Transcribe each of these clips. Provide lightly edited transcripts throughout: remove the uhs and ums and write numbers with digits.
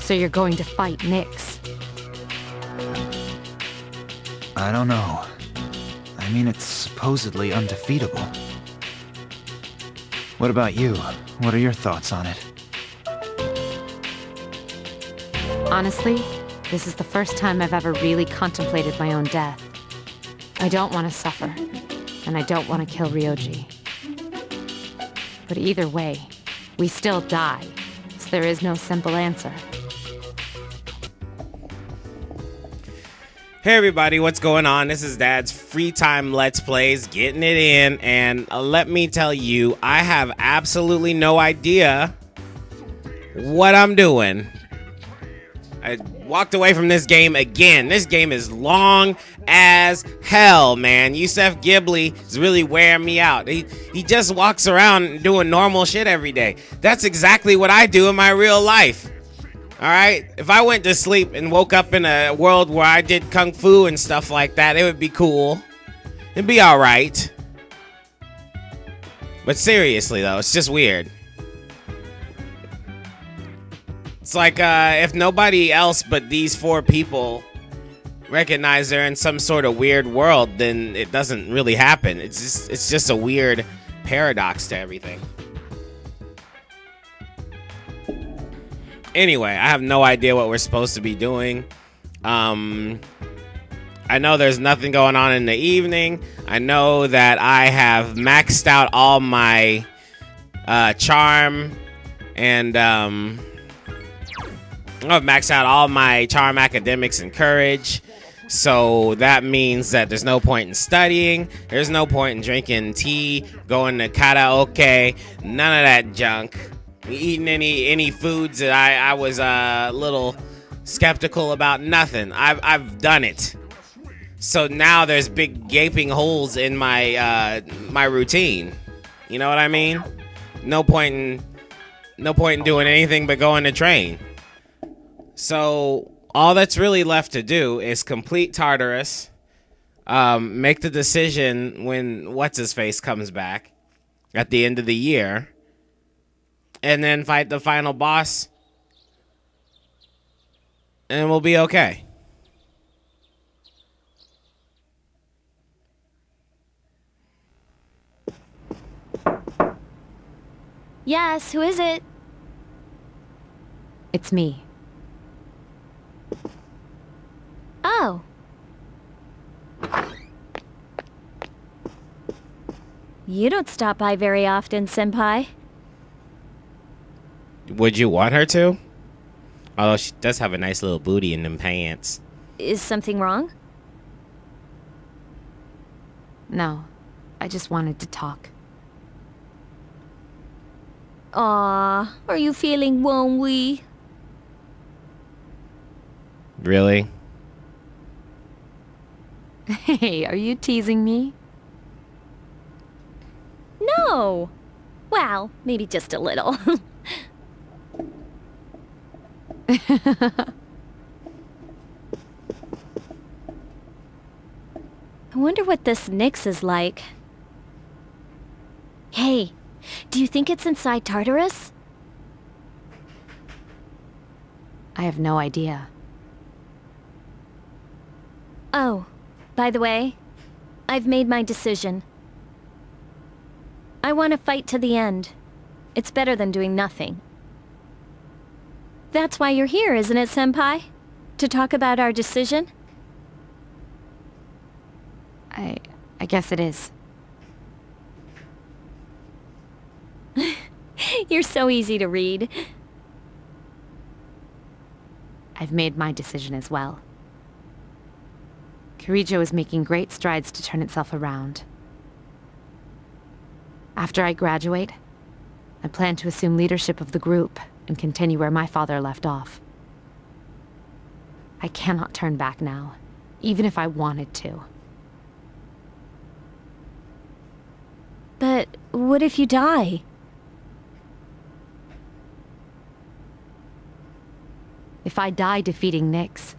So you're going to fight Nyx? I don't know. I mean, it's supposedly undefeatable. What about you? What are your thoughts on it? Honestly, this is the first time I've ever really contemplated my own death. I don't want to suffer, and I don't want to kill Ryoji. But either way, we still die, so there is no simple answer. Hey everybody, what's going on? This is Dad's Free Time Let's Plays, getting it in, and let me tell you, I have absolutely no idea what I'm doing. I walked away from this game again. This game is long as hell, man. Yusef Ghibli is really wearing me out. He just walks around doing normal shit every day. That's exactly what I do in my real life. All right? If I went to sleep and woke up in a world where I did kung fu and stuff like that, it would be cool. It'd be all right. But seriously, though, it's just weird. It's like if nobody else but these four people recognize they're in some sort of weird world, then it doesn't really happen. It's just a weird paradox to everything. Anyway, I have no idea what we're supposed to be doing. I know there's nothing going on in the evening. I know that I have maxed out all my charm and I've maxed out all my charm, academics, and courage. So that means that there's no point in studying. There's no point in drinking tea, going to karaoke, none of that junk. Eating any foods that I was a little skeptical about. Nothing. I've done it. So now there's big gaping holes in my my routine. You know what I mean? No point in doing anything but going to train. So all that's really left to do is complete Tartarus, make the decision when what's-his-face comes back at the end of the year, and then fight the final boss, and we'll be okay. Yes, who is it? It's me. Oh. You don't stop by very often, Senpai. Would you want her to? Although she does have a nice little booty in them pants. Is something wrong? No, I just wanted to talk. Aw, are you feeling lonely? Really? Hey, are you teasing me? No. Well, maybe just a little. I wonder what this Nyx is like. Hey, do you think it's inside Tartarus? I have no idea. Oh, by the way, I've made my decision. I want to fight to the end. It's better than doing nothing. That's why you're here, isn't it, Senpai? To talk about our decision? I guess it is. You're so easy to read. I've made my decision as well. Kirijo is making great strides to turn itself around. After I graduate, I plan to assume leadership of the group and continue where my father left off. I cannot turn back now, even if I wanted to. But what if you die? If I die defeating Nyx,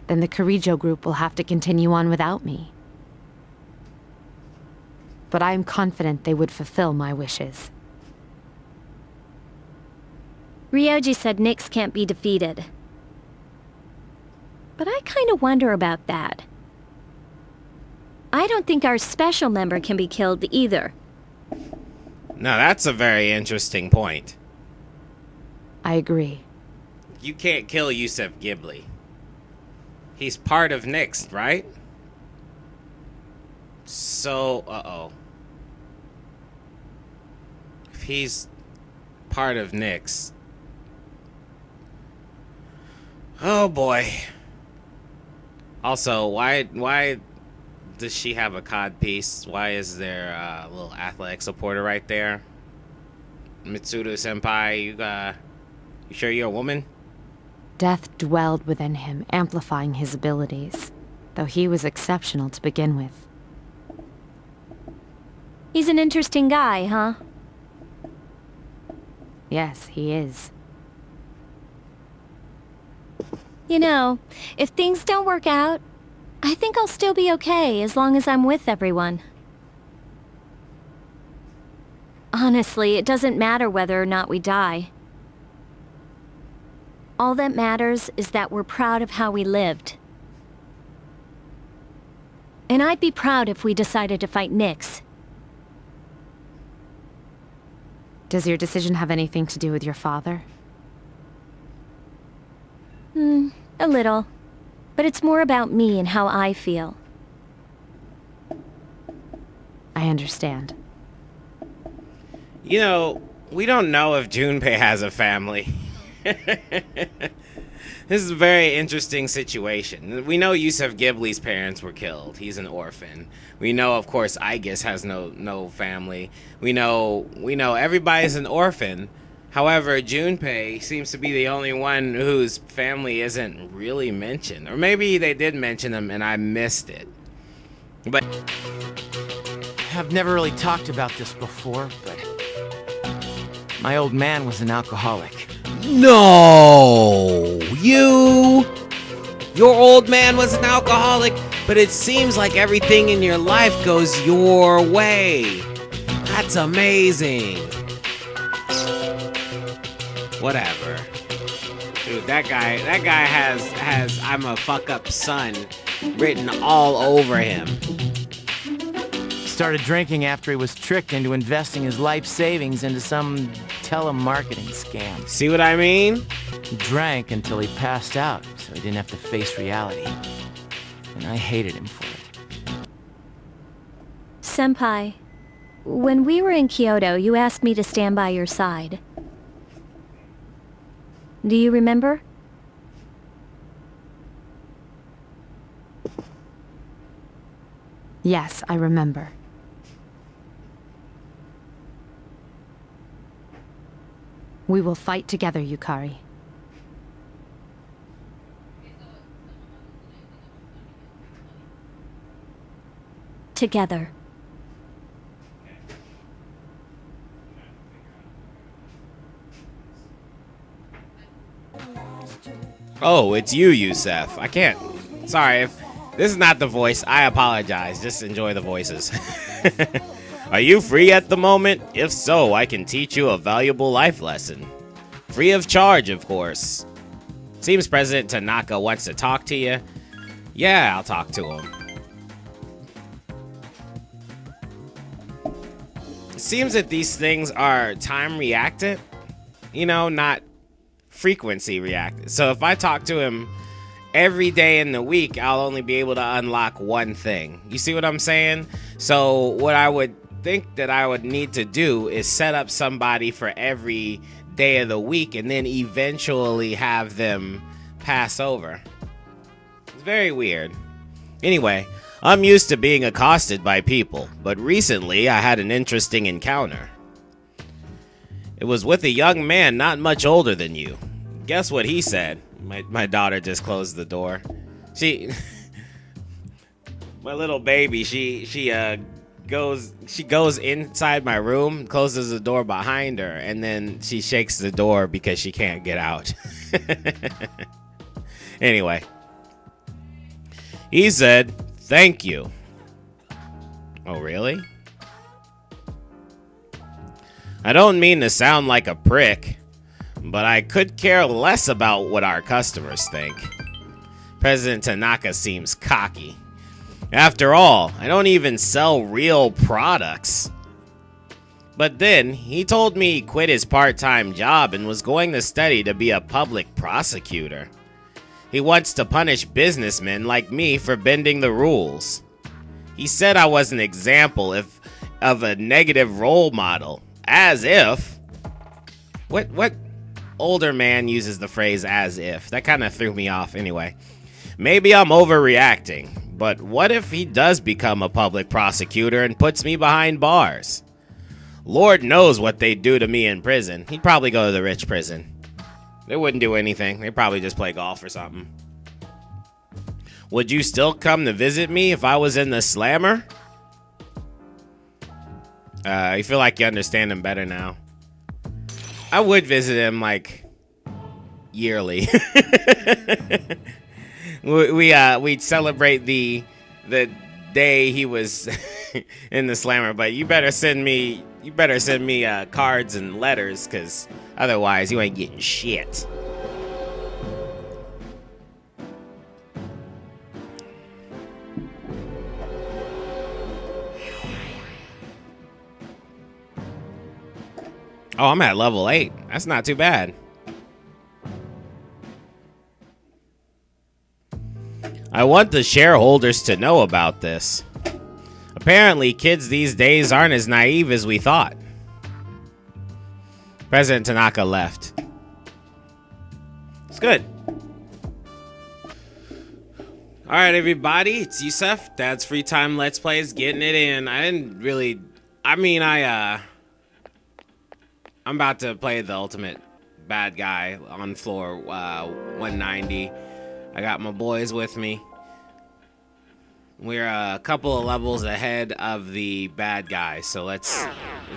then the Kirijo group will have to continue on without me. But I am confident they would fulfill my wishes. Ryoji said Nyx can't be defeated. But I kind of wonder about that. I don't think our special member can be killed either. Now that's a very interesting point. I agree. You can't kill Yusef Ghibli. He's part of Nyx, right? So, if he's part of Nyx. Oh boy. Also, why does she have a cod piece? Why is there a little athletic supporter right there? Mitsudo senpai, you sure you're a woman? Death dwelled within him, amplifying his abilities, though he was exceptional to begin with. He's an interesting guy, huh? Yes, he is. You know, if things don't work out, I think I'll still be okay as long as I'm with everyone. Honestly, it doesn't matter whether or not we die. All that matters is that we're proud of how we lived. And I'd be proud if we decided to fight Nyx. Does your decision have anything to do with your father? A little. But it's more about me and how I feel. I understand. You know, we don't know if Junpei has a family. This is a very interesting situation. We know Yusef Ghibli's parents were killed. He's an orphan. We know, of course, Aegis has no family. We know everybody's an orphan. However, Junpei seems to be the only one whose family isn't really mentioned. Or maybe they did mention them and I missed it. But I've never really talked about this before, but my old man was an alcoholic. no, your old man was an alcoholic, but it seems like everything in your life goes your way. That's amazing. Whatever. Dude, that guy has I'm a fuck up son written all over him. Started drinking after he was tricked into investing his life savings into some telemarketing scam. See what I mean? He drank until he passed out, so he didn't have to face reality. And I hated him for it. Senpai, when we were in Kyoto, you asked me to stand by your side. Do you remember? Yes, I remember. We will fight together, Yukari. Together. Oh, it's you, Yusef. I can't. Sorry, if this is not the voice, I apologize. Just enjoy the voices. Are you free at the moment? If so, I can teach you a valuable life lesson. Free of charge, of course. Seems President Tanaka wants to talk to you. Yeah, I'll talk to him. It seems that these things are time reactant, you know, not frequency reactant. So if I talk to him every day in the week, I'll only be able to unlock one thing. You see what I'm saying? So what I would think that I would need to do is set up somebody for every day of the week and then eventually have them pass over. It's very weird. Anyway, I'm used to being accosted by people, but recently I had an interesting encounter. It was with a young man not much older than you. Guess what he said? My daughter just closed the door. My little baby, she goes inside my room, closes the door behind her, and then she shakes the door because she can't get out. Anyway, he said, "Thank you." Oh, really? I don't mean to sound like a prick, but I could care less about what our customers think. President Tanaka seems cocky. After all, I don't even sell real products. But then, he told me he quit his part-time job and was going to study to be a public prosecutor. He wants to punish businessmen like me for bending the rules. He said I was an example of a negative role model. As if. What older man uses the phrase as if? That kind of threw me off anyway. Maybe I'm overreacting, but what if he does become a public prosecutor and puts me behind bars? Lord knows what they'd do to me in prison. He'd probably go to the rich prison. They wouldn't do anything. They'd probably just play golf or something. Would you still come to visit me if I was in the slammer? You feel like you understand him better now. I would visit him, like, yearly. We'd celebrate the day he was in the slammer, but you better send me cards and letters, because otherwise you ain't getting shit. Oh, I'm at level 8. That's not too bad. I want the shareholders to know about this. Apparently, kids these days aren't as naive as we thought. President Tanaka left. It's good. Alright, everybody. It's Yusuf. Dad's Free Time Let's Plays getting it in. I'm about to play the ultimate bad guy on floor 190. I got my boys with me. We're a couple of levels ahead of the bad guy, so let's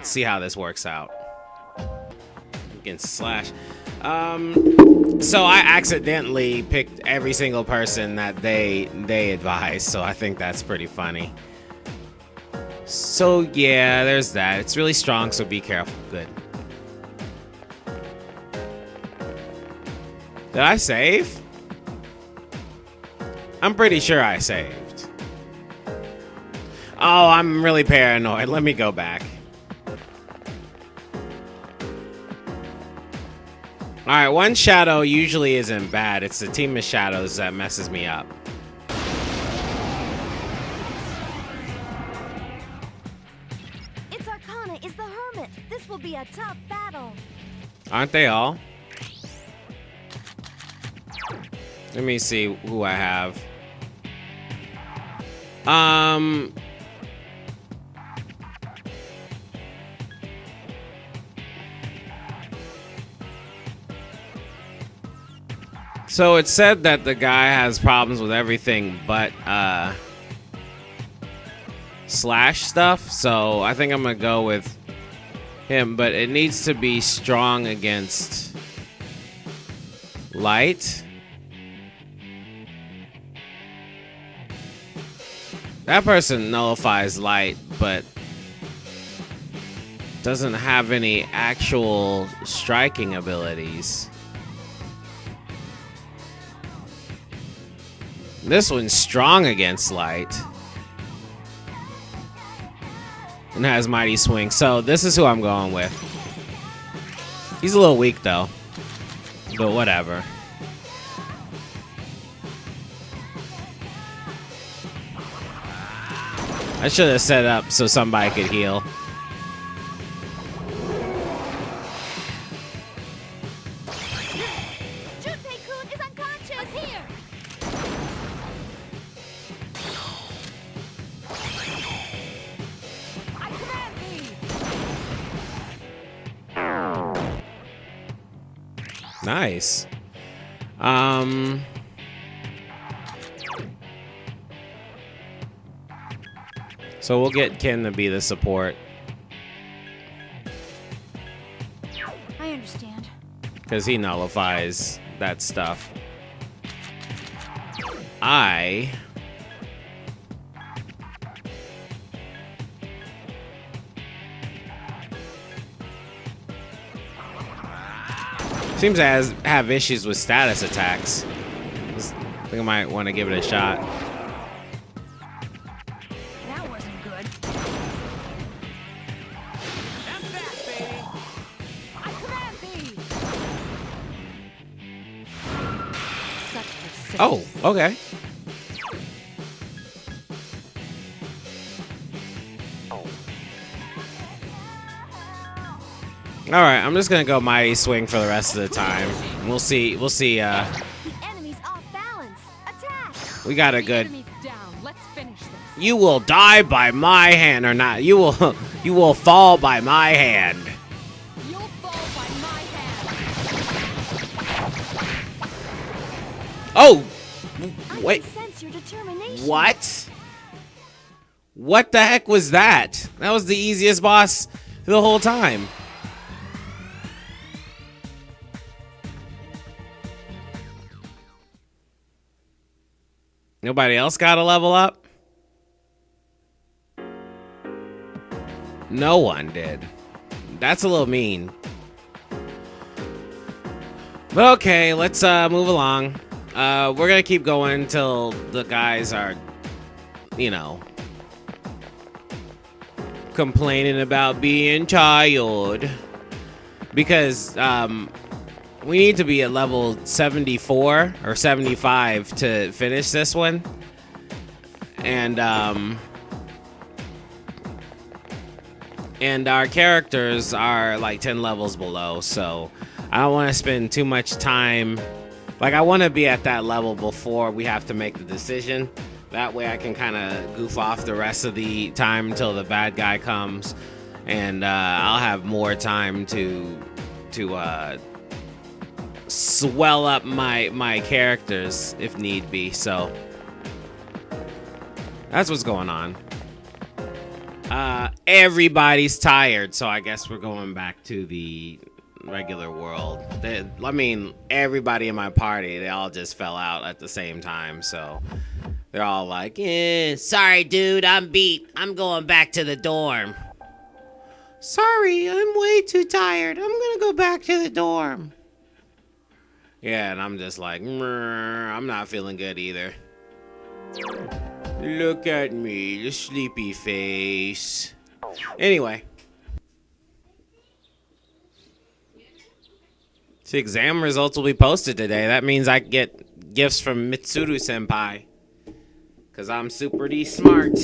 see how this works out. We can slash. So I accidentally picked every single person that they advised, so I think that's pretty funny. So yeah, there's that. It's really strong, so be careful. Good. Did I save? I'm pretty sure I saved. Oh, I'm really paranoid. Let me go back. Alright, one shadow usually isn't bad. It's the team of shadows that messes me up. It's Arcana is the Hermit. This will be a tough battle. Aren't they all? Let me see who I have. So it said that the guy has problems with everything but slash stuff. So I think I'm gonna go with him, but it needs to be strong against light. That person nullifies light, but doesn't have any actual striking abilities. This one's strong against light and has mighty swing. So this is who I'm going with. He's a little weak though, but whatever. I should have set up so somebody could heal. Junpei-kun is unconscious. Here. I command thee. Nice. So we'll get Ken to be the support. I understand. Because he nullifies that stuff. Seems to have issues with status attacks. I think I might want to give it a shot. That wasn't good. I command thee. Such persistence. Oh, okay. All right, I'm just gonna go mighty swing for the rest of the time. We'll see. We'll see. The enemy's off balance. Attack. We got a good. Enemies down. Let's finish this. You will die by my hand, or not? You will. You will fall by my hand. You'll fall by my hand. Oh, I wait. can sense your determination. What? What the heck was that? That was the easiest boss the whole time. Nobody else got a level up? No one did. That's a little mean. But okay, let's move along. We're gonna keep going until the guys are, you know, complaining about being tired. Because we need to be at level 74 or 75 to finish this one. And our characters are like 10 levels below, so I don't want to spend too much time. Like, I want to be at that level before we have to make the decision. That way I can kind of goof off the rest of the time until the bad guy comes, and I'll have more time to swell up my characters if need be. So that's what's going on. Everybody's tired, so I guess we're going back to the regular world. I mean, everybody in my party, they all just fell out at the same time, so they're all like, sorry dude, I'm beat, I'm going back to the dorm. Sorry, I'm way too tired, I'm gonna go back to the dorm. Yeah, and I'm just like, I'm not feeling good either. Look at me, the sleepy face. Anyway. The exam results will be posted today. That means I get gifts from Mitsuru Senpai. Because I'm super smart.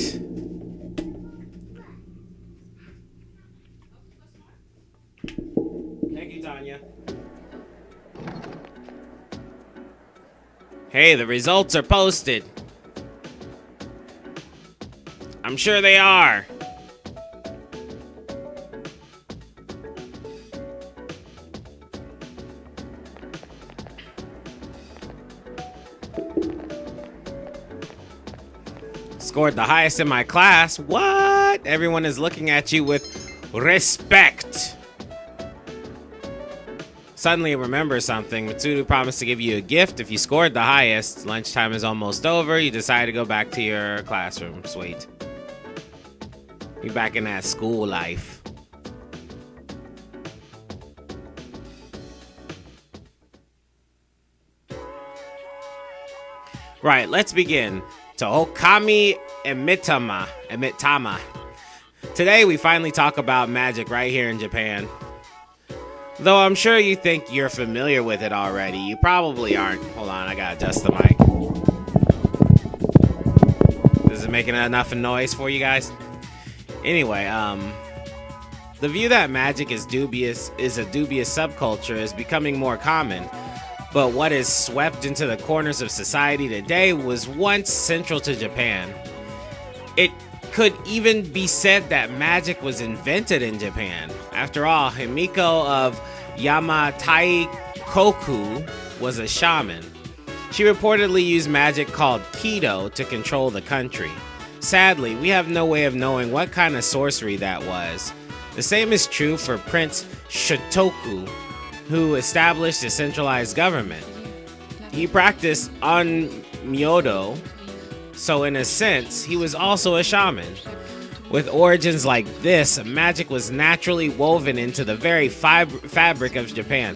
Thank you, Tanya. Hey, the results are posted. I'm sure they are. Scored the highest in my class. What? Everyone is looking at you with respect. Suddenly remember something. Mitsuru promised to give you a gift if you scored the highest. Lunchtime is almost over. You decide to go back to your classroom. Sweet. You're back in that school life. Right, let's begin. Tohokami Emitama. Today we finally talk about magic right here in Japan. Though I'm sure you think you're familiar with it already, you probably aren't. Hold on, I gotta adjust the mic. Is it making enough noise for you guys? Anyway, the view that magic is a dubious subculture is becoming more common. But what is swept into the corners of society today was once central to Japan. It could even be said that magic was invented in Japan. After all, Himiko of Yamataikoku was a shaman. She reportedly used magic called Kido to control the country. Sadly, we have no way of knowing what kind of sorcery that was. The same is true for Prince Shotoku, who established a centralized government. He practiced Onmyodo, so in a sense, he was also a shaman. With origins like this, magic was naturally woven into the very fabric of Japan.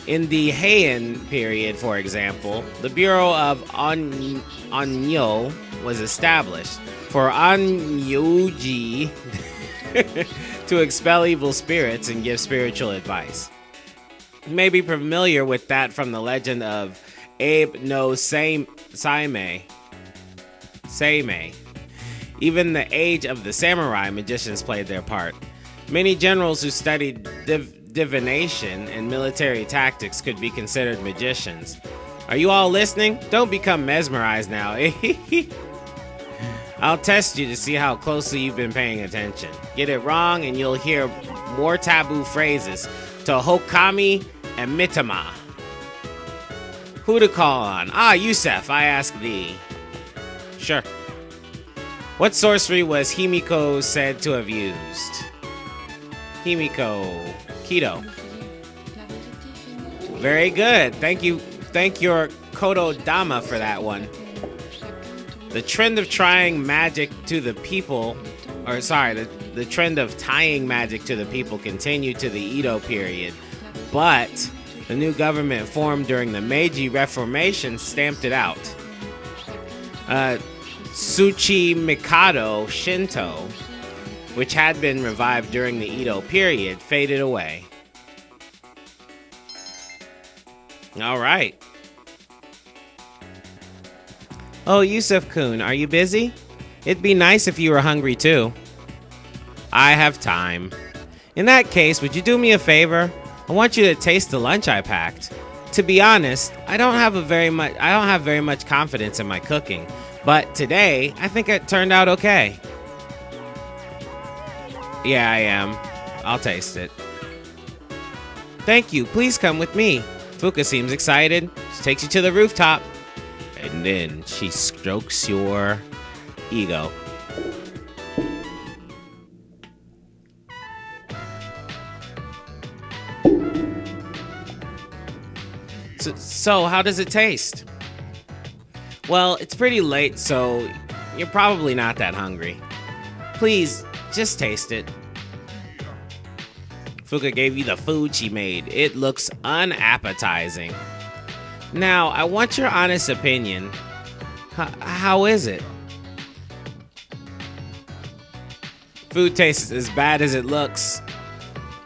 In the Heian period, for example, the Bureau of Onyo was established for Onyoji to expel evil spirits and give spiritual advice. You may be familiar with that from the legend of Abe no Seimei. Even the age of the samurai, magicians played their part. Many generals who studied divination and military tactics could be considered magicians. Are you all listening? Don't become mesmerized now. I'll test you to see how closely you've been paying attention. Get it wrong and you'll hear more taboo phrases. Tohokami and Mitama. Who to call on? Ah, Yusef, I ask thee. Sure. What sorcery was Himiko said to have used? Himiko. Keto. Very good. Thank you. Thank your Kodo Dama for that one. The trend of trying magic to the people, the trend of tying magic to the people continued to the Edo period, but the new government formed during the Meiji Reformation stamped it out. Tsuchi Mikado Shinto, which had been revived during the Edo period, faded away. All right. Oh, Yusuf-kun, are you busy? It'd be nice if you were hungry too. I have time. In that case, would you do me a favor? I want you to taste the lunch I packed. To be honest, I don't have very much confidence in my cooking, but today I think it turned out okay. Yeah, I am. I'll taste it. Thank you. Please come with me. Fuka seems excited. She takes you to the rooftop. And then she strokes your ego. So how does it taste? Well, it's pretty late, so you're probably not that hungry. Please, just taste it. Fuka gave you the food she made. It looks unappetizing. Now, I want your honest opinion. How is it? Food tastes as bad as it looks.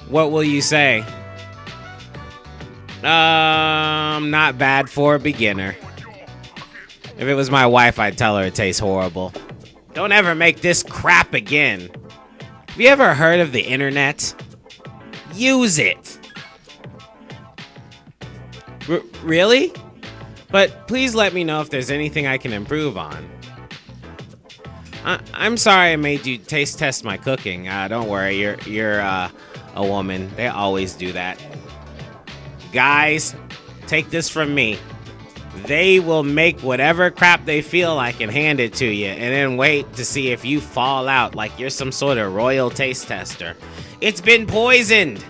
What will you say? Not bad for a beginner. If it was my wife, I'd tell her it tastes horrible. Don't ever make this crap again. Have you ever heard of the internet? Use it. Really? But please let me know if there's anything I can improve on. I'm sorry I made you taste test my cooking. Don't worry, you're a woman. They always do that. Guys, take this from me. They will make whatever crap they feel like and hand it to you, and then wait to see if you fall out like you're some sort of royal taste tester. It's been poisoned.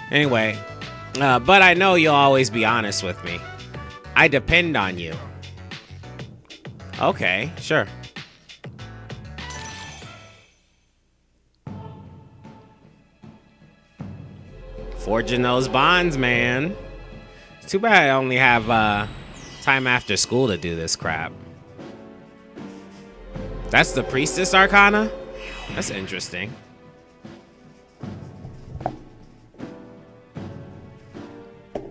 Anyway, but I know you'll always be honest with me. I depend on you. Okay, sure. Forging those bonds, man. It's too bad I only have time after school to do this crap. That's the Priestess Arcana? That's interesting.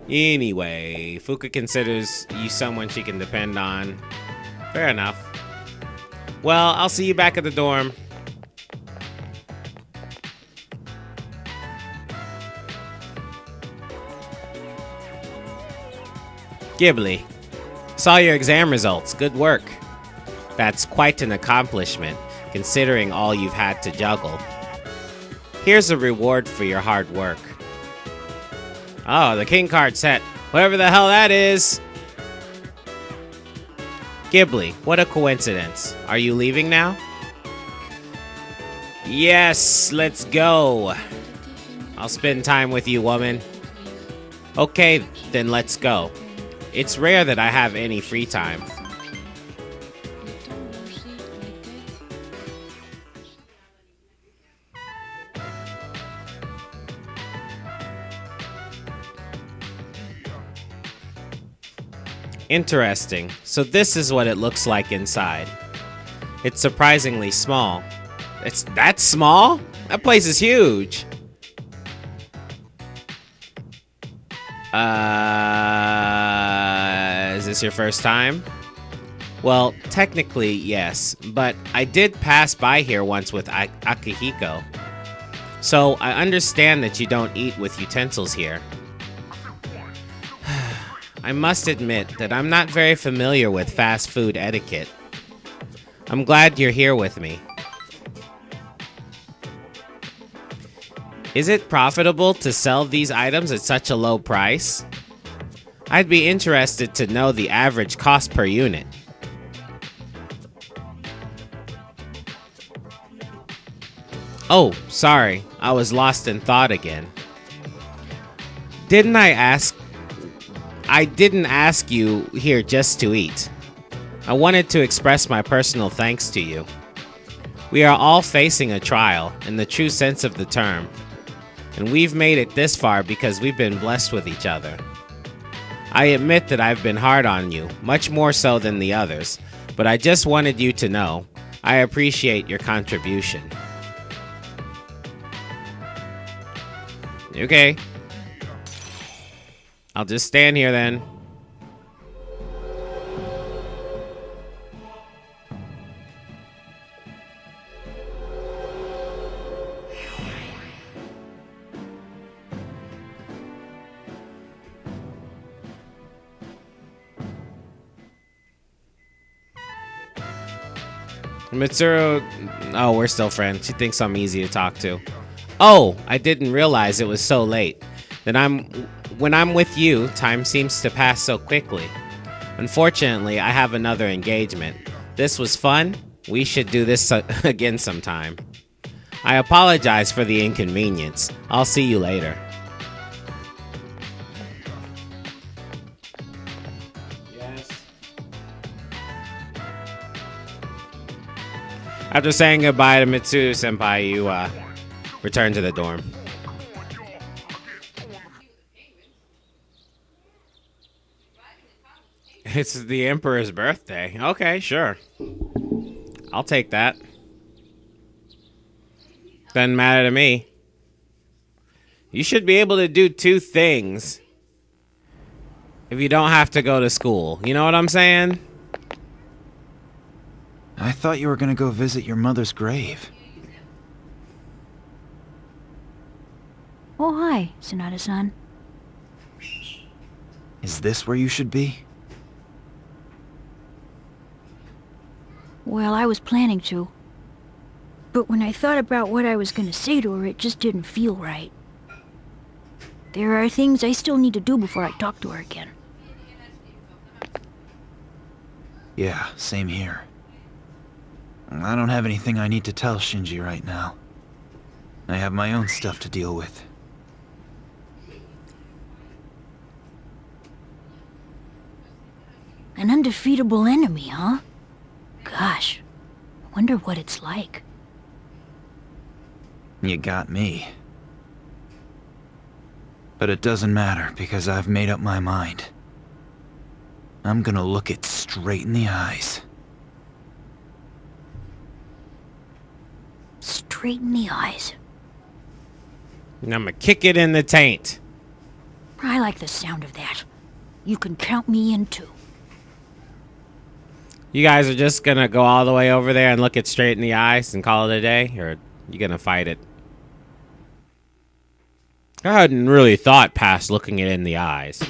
Anyway, Fuka considers you someone she can depend on. Fair enough. Well, I'll see you back at the dorm. Ghibli, saw your exam results. Good work. That's quite an accomplishment, considering all you've had to juggle. Here's a reward for your hard work. Oh, the king card set. Whatever the hell that is. Ghibli, what a coincidence. Are you leaving now? Yes, let's go. I'll spend time with you, woman. Okay, then let's go. It's rare that I have any free time. Interesting. So this is what it looks like inside. It's surprisingly small. It's that small? That place is huge. Is this your first time? Well, technically, yes, but I did pass by here once with Akihiko. So I understand that you don't eat with utensils here. I must admit that I'm not very familiar with fast food etiquette. I'm glad you're here with me. Is it profitable to sell these items at such a low price? I'd be interested to know the average cost per unit. Oh, sorry, I was lost in thought again. I didn't ask you here just to eat. I wanted to express my personal thanks to you. We are all facing a trial, in the true sense of the term. And we've made it this far because we've been blessed with each other. I admit that I've been hard on you, much more so than the others, but I just wanted you to know I appreciate your contribution. Okay. I'll just stand here then. Mitsuru, oh, we're still friends. She thinks I'm easy to talk to. Oh, I didn't realize it was so late. When I'm with you, time seems to pass so quickly. Unfortunately, I have another engagement. This was fun. We should do this again sometime. I apologize for the inconvenience. I'll see you later. Yes. After saying goodbye to Mitsuru-senpai, you return to the dorm. It's the Emperor's birthday. Okay, sure. I'll take that. Doesn't matter to me. You should be able to do two things if you don't have to go to school. You know what I'm saying? I thought you were gonna go visit your mother's grave. Oh, hi, Sonata-san. Is this where you should be? Well, I was planning to. But when I thought about what I was gonna say to her, it just didn't feel right. There are things I still need to do before I talk to her again. Yeah, same here. I don't have anything I need to tell Shinji right now. I have my own stuff to deal with. An undefeatable enemy, huh? Gosh, I wonder what it's like. You got me. But it doesn't matter, because I've made up my mind. I'm gonna look it straight in the eyes. Straight in the eyes. And I'm gonna kick it in the taint. I like the sound of that. You can count me in too. You guys are just gonna go all the way over there and look it straight in the eyes and call it a day? Or you gonna fight it? I hadn't really thought past looking it in the eyes.